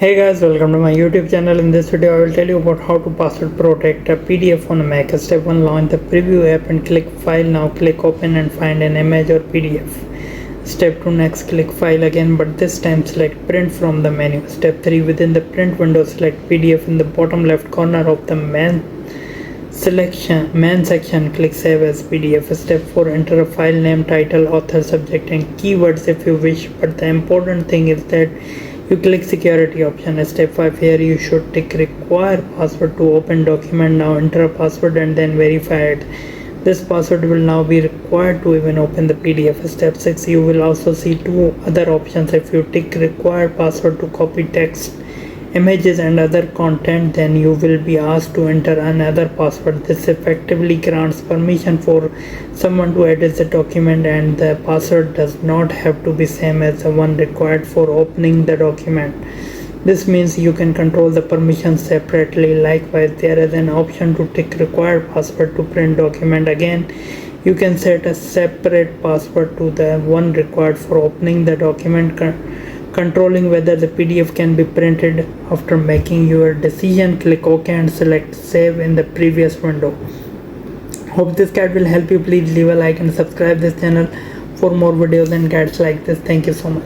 Hey guys, welcome to my YouTube channel. In this video, I will tell you about how to password protect a PDF on a Mac. Step 1, launch the preview app and click File. Now click Open and find an image or PDF. Step 2, next click File again, but this time select Print from the menu. Step 3, within the print window, select PDF in the bottom left corner of the main section, click Save as PDF. Step 4, enter a file name, title, author, subject and keywords if you wish, but the important thing is that you click security option. Step 5, here you should tick require password to open document. Now enter a password and then verify it. This password will now be required to even open the PDF. Step 6, you will also see two other options. If you tick require password to copy text, images and other content, then you will be asked to enter another password. This effectively grants permission for someone to edit the document, and the password does not have to be same as the one required for opening the document. This means you can control the permissions separately. Likewise, there is an option to tick required password to print document. Again, you can set a separate password to the one required for opening the document, controlling whether the PDF can be printed. After making your decision, click OK and select Save in the previous window. Hope this guide will help you. Please leave a like and subscribe this channel for more videos and guides like this. Thank you so much.